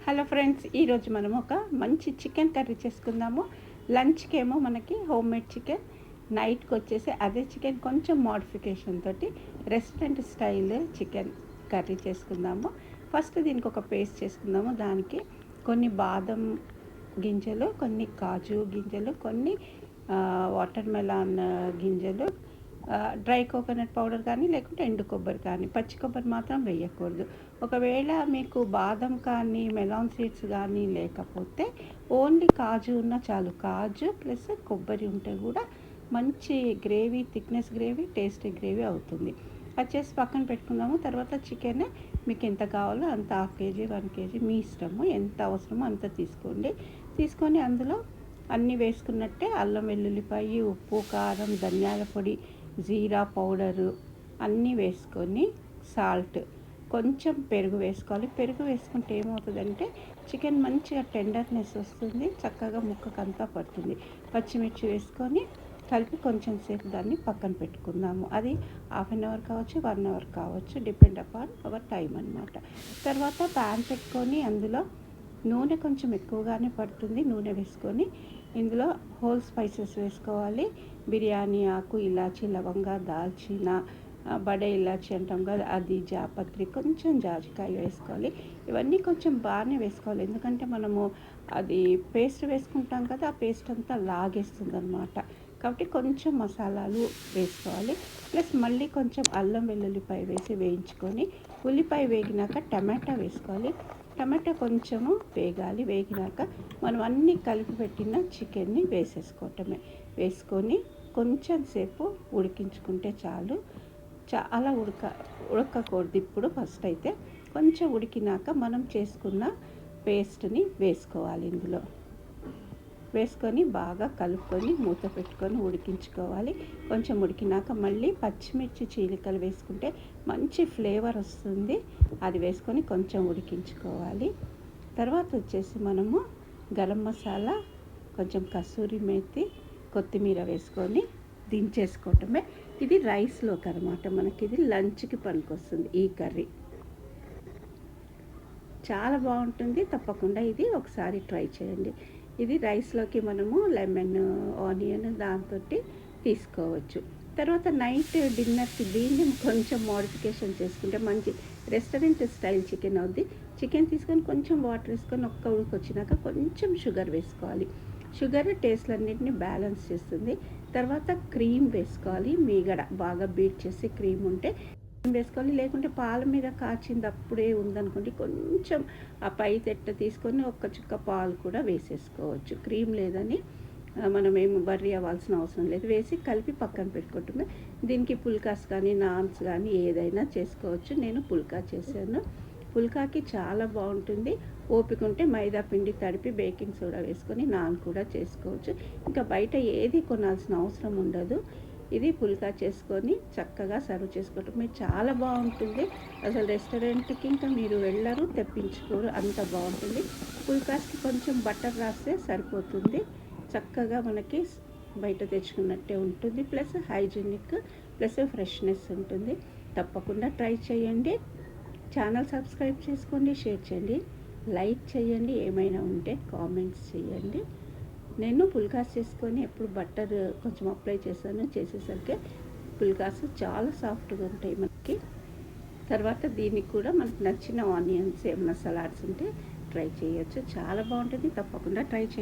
Hello friends, ఈరోజు మనం ఒక మంచి చికెన్ కర్రీ చేసుకుందాము. లంచ్కి ఏమో మనకి హోమ్ మేడ్ చికెన్, నైట్కి వచ్చేసి అదే చికెన్ కొంచెం మోడిఫికేషన్ తోటి రెస్టారెంట్ స్టైల్ చికెన్ కర్రీ చేసుకుందాము. ఫస్ట్ దీనికి ఒక పేస్ట్ చేసుకుందాము. దానికి కొన్ని బాదం గింజలు, కొన్ని కాజు గింజలు, కొన్ని వాటర్ మెలాన్ గింజలు, డ్రై కోకోనట్ పౌడర్ కానీ లేకుంటే ఎండు కొబ్బరి కానీ, పచ్చి కొబ్బరి మాత్రం వేయకూడదు. ఒకవేళ మీకు బాదం కానీ మెలాన్ సీడ్స్ కానీ లేకపోతే ఓన్లీ కాజు ఉన్నా చాలు. కాజు ప్లస్ కొబ్బరి ఉంటే కూడా మంచి gravy, thickness gravy, tasty gravy అవుతుంది. అది చేసి పక్కన పెట్టుకుందాము. తర్వాత చికెన్ మీకు ఎంత కావాలో అంత, 1/2 kg 1 kg మీ ఇష్టము, ఎంత అవసరమో అంత తీసుకోండి. తీసుకొని అందులో అన్నీ వేసుకున్నట్టే అల్లం వెల్లుల్లిపాయి, ఉప్పు, కారం, ధనియాల పొడి, జీరా పౌడరు అన్నీ వేసుకొని, సాల్ట్, కొంచెం పెరుగు వేసుకోవాలి. పెరుగు వేసుకుంటే ఏమవుతుందంటే చికెన్ మంచిగా టెండర్నెస్ వస్తుంది, చక్కగా ముక్కకంతా పడుతుంది. పచ్చిమిర్చి వేసుకొని కలిపి కొంచెం సేపు దాన్ని పక్కన పెట్టుకుందాము. అది 1/2 అవర్ కావచ్చు, 1 అవర్ కావచ్చు, డిపెండ్ అపాన్ అవర్ టైం అన్నమాట. తర్వాత ప్యాన్ పెట్టుకొని అందులో నూనె కొంచెం ఎక్కువగానే పడుతుంది. నూనె వేసుకొని ఇందులో హోల్ స్పైసెస్ వేసుకోవాలి. బిర్యానీ ఆకు, ఇలాచి, లవంగా, దాల్చిన, బడే ఇలాచి అంటాం కదా, అది, జాపత్రి, కొంచెం జాజికాయ వేసుకోవాలి. ఇవన్నీ కొంచెం బాగానే వేసుకోవాలి, ఎందుకంటే మనము అది పేస్ట్ వేసుకుంటాం కదా, ఆ పేస్ట్ అంతా లాగేస్తుంది అన్నమాట. కాబట్టి కొంచెం మసాలాలు వేసుకోవాలి. ప్లస్ మళ్ళీ కొంచెం అల్లం వెల్లుల్లిపాయ వేసి వేయించుకొని, ఉల్లిపాయ వేగినాక టమాటా వేసుకోవాలి. టమాటా కొంచెము వేగాలి. వేగినాక మనం అన్నీ కలిపి పెట్టిన చికెన్ని వేసేసుకోవటమే. వేసుకొని కొంచెం సేపు ఉడికించుకుంటే చాలు. చాలా ఉడకకూడదు ఇప్పుడు. ఫస్ట్ అయితే కొంచెం ఉడికినాక మనం చేసుకున్న పేస్ట్ని వేసుకోవాలి. ఇందులో వేసుకొని బాగా కలుపుకొని మూత పెట్టుకొని ఉడికించుకోవాలి. కొంచెం ఉడికినాక మళ్ళీ పచ్చిమిర్చి చీలికలు వేసుకుంటే మంచి ఫ్లేవర్ వస్తుంది. అది వేసుకొని కొంచెం ఉడికించుకోవాలి. తర్వాత వచ్చేసి మనము గరం మసాలా, కొంచెం కసూరి మేతి, కొత్తిమీర వేసుకొని దించేసుకోవటమే. ఇది రైస్లోకి అనమాట. మనకి ఇది లంచ్కి పనికొస్తుంది ఈ కర్రీ. చాలా బాగుంటుంది. తప్పకుండా ఇది ఒకసారి ట్రై చేయండి. ఇది రైస్లోకి మనము లెమన్, ఆనియన్ దాంతో తీసుకోవచ్చు. తర్వాత నైట్ డిన్నర్కి దీన్ని కొంచెం మోడిఫికేషన్ చేసుకుంటే మంచి రెస్టారెంట్ స్టైల్ చికెన్ అవుద్ది. చికెన్ తీసుకొని కొంచెం వాటర్ వేసుకొని ఒక్క ఉడికి వచ్చినాక కొంచెం షుగర్ వేసుకోవాలి. షుగర్ టేస్ట్లన్నింటినీ బ్యాలెన్స్ చేస్తుంది. తర్వాత క్రీమ్ వేసుకోవాలి. మీగడ బాగా బీట్ చేసి క్రీమ్ ఉంటే వేసుకోవాలి. లేకుంటే పాల మీద కాచింది అప్పుడే ఉందనుకోండి, కొంచెం ఆ పై తెట్ట తీసుకొని ఒక్క చుక్క పాలు కూడా వేసేసుకోవచ్చు. క్రీమ్ లేదని మనం ఏమి బర్రీ అవ్వాల్సిన అవసరం లేదు. వేసి కలిపి పక్కన పెట్టుకుంటామే. దీనికి పుల్కాస్ కానీ నాన్స్ కానీ ఏదైనా చేసుకోవచ్చు. నేను పుల్కా చేశాను. పుల్కాకి చాలా బాగుంటుంది. ఓపిక ఉంటే మైదా పిండి తడిపి బేకింగ్ సోడా వేసుకొని నాన్ కూడా చేసుకోవచ్చు. ఇంకా బయట ఏది కొనాల్సిన అవసరం ఉండదు. ఇది పుల్కా చేసుకొని చక్కగా సర్వ్ చేసుకోవటం చాలా బాగుంటుంది. అసలు రెస్టారెంట్కి ఇంకా మీరు వెళ్ళరు, తెప్పించుకోరు, అంత బాగుంటుంది. పుల్కాస్కి కొంచెం బటర్ రాస్తే సరిపోతుంది. చక్కగా మనకి బయట తెచ్చుకున్నట్టే ఉంటుంది. ప్లస్ హైజీనిక్, ప్లస్ ఫ్రెష్నెస్ ఉంటుంది. తప్పకుండా ట్రై చేయండి. ఛానల్ సబ్స్క్రైబ్ చేసుకోండి, షేర్ చేయండి, లైక్ చేయండి. ఏమైనా ఉంటే కామెంట్స్ చేయండి. నేను పుల్కాస్ చేసుకొని ఎప్పుడు బటర్ కొంచెం అప్లై చేసేసరికి పుల్కాస్ చాలా సాఫ్ట్గా ఉంటాయి మనకి. తర్వాత దీనికి కూడా మనకు నచ్చిన ఆనియన్స్, ఏమైనా సలాడ్స్ ఉంటే ట్రై చేయొచ్చు. చాలా బాగుంటుంది. తప్పకుండా ట్రై చేయండి.